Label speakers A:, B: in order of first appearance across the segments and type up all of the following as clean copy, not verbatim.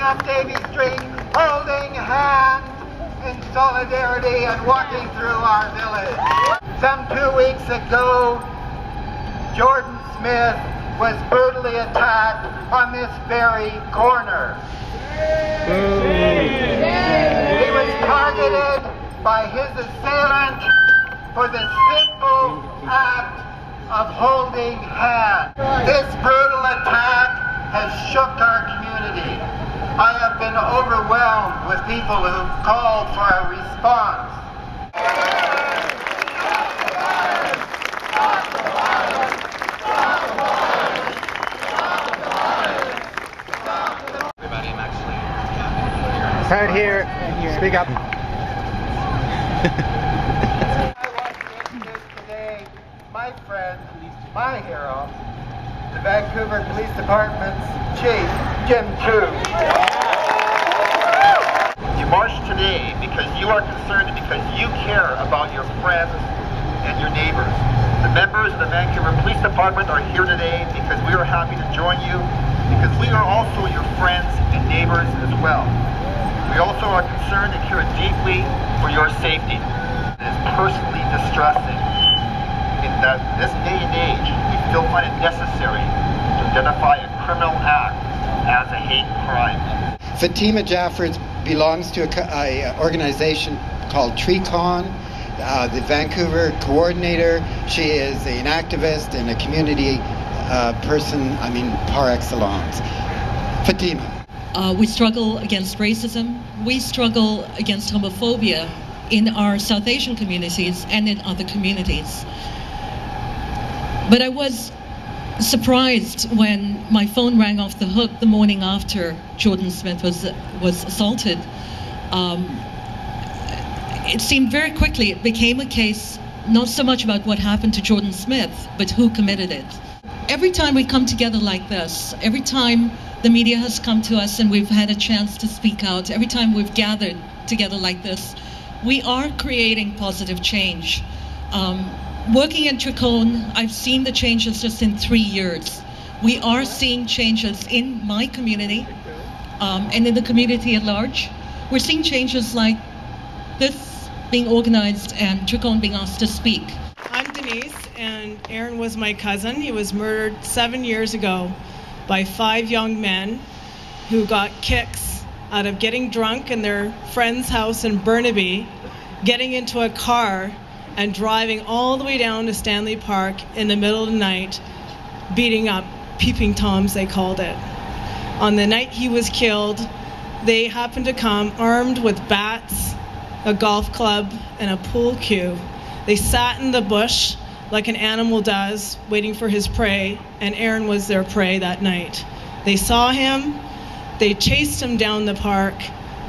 A: Up Davie Street, holding hands in solidarity and walking through our village. Some 2 weeks ago, Jordan Smith was brutally attacked on this very corner. He was targeted by his assailant for the simple act of holding hands. This brutal attack has shook our community. I have been overwhelmed with people who called for a response.
B: Everybody, I'm actually
C: Right here. Speak up.
A: I want to introduce today my friend, my hero, the Vancouver Police Department's Chief, Jim True.
D: You march today because you are concerned and because you care about your friends and your neighbors. The members of the Vancouver Police Department are here today because we are happy to join you, because we are also your friends and neighbors as well. We also are concerned and care deeply for your safety. It is personally distressing in that this day and age, we still find it necessary to identify a criminal act as a hate crime.
E: Fatima Jaffers belongs to an organization called TreeCon, the Vancouver coordinator. She is an activist and a community person, par excellence. Fatima.
F: We struggle against racism. We struggle against homophobia in our South Asian communities and in other communities. But I was surprised when my phone rang off the hook the morning after Jordan Smith was assaulted. It seemed very quickly it became a case not so much about what happened to Jordan Smith, but who committed it. Every time we come together like this, every time the media has come to us and we've had a chance to speak out, every time we've gathered together like this, we are creating positive change. Working in Tricone, I've seen the changes just in 3 years. We are seeing changes in my community and in the community at large. We're seeing changes like this being organized and Tricone being asked to speak.
G: I'm Denise, and Aaron was my cousin. He was murdered 7 years ago by 5 young men who got kicks out of getting drunk in their friend's house in Burnaby, getting into a car and driving all the way down to Stanley Park in the middle of the night, beating up peeping toms, they called it. On the night he was killed, they happened to come armed with bats, a golf club, and a pool cue. They sat in the bush like an animal does, waiting for his prey, and Aaron was their prey that night. They saw him, they chased him down the park,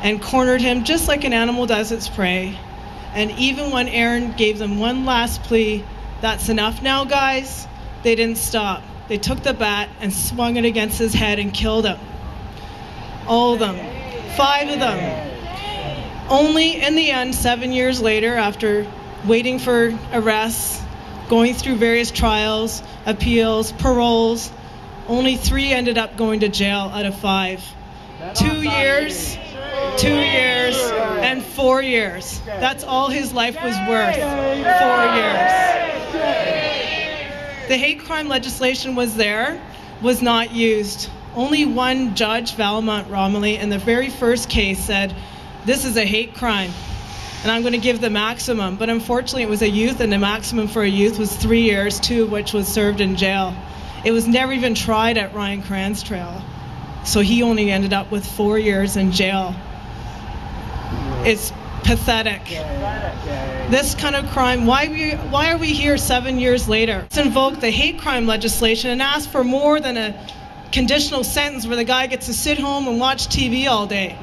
G: and cornered him just like an animal does its prey. And even when Aaron gave them one last plea, "That's enough now, guys," they didn't stop. They took the bat and swung it against his head and killed him. All of them. 5 of them. Only in the end, 7 years later, after waiting for arrests, going through various trials, appeals, paroles, only 3 ended up going to jail out of 5. 2 years, 2 years, and 4 years. That's all his life was worth. 4 years. The hate crime legislation was there, was not used. Only one judge, Valmont Romilly, in the very first case said, "This is a hate crime, and I'm going to give the maximum." But unfortunately, it was a youth, and the maximum for a youth was 3 years, 2 of which was served in jail. It was never even tried at Ryan Cran's trial, so he only ended up with 4 years in jail. It's pathetic. This kind of crime, why are we here 7 years later? Let's invoke the hate crime legislation and ask for more than a conditional sentence where the guy gets to sit home and watch TV all day.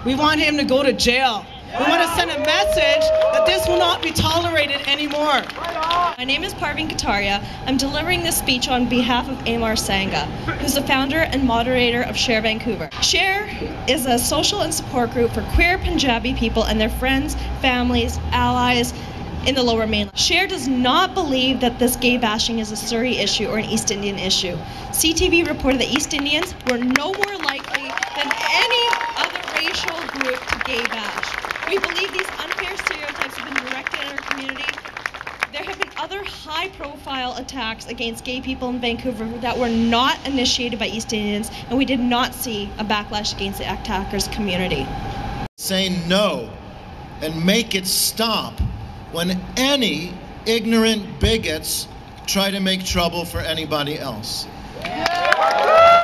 G: We want him to go to jail. We want to send a message that this will not be tolerated anymore.
B: My name is Parveen Kataria. I'm delivering this speech on behalf of Amar Sangha, who's the founder and moderator of Share Vancouver. Share is a social and support group for queer Punjabi people and their friends, families, allies in the Lower Mainland. Share does not believe that this gay bashing is a Surrey issue or an East Indian issue. CTV reported that East Indians were no more likely than any other racial group to gay bash. We believe these unfair stereotypes have been directed at our community. There have been other high-profile attacks against gay people in Vancouver that were not initiated by East Indians, and we did not see a backlash against the attackers' community.
H: Say no and make it stop when any ignorant bigots try to make trouble for anybody else.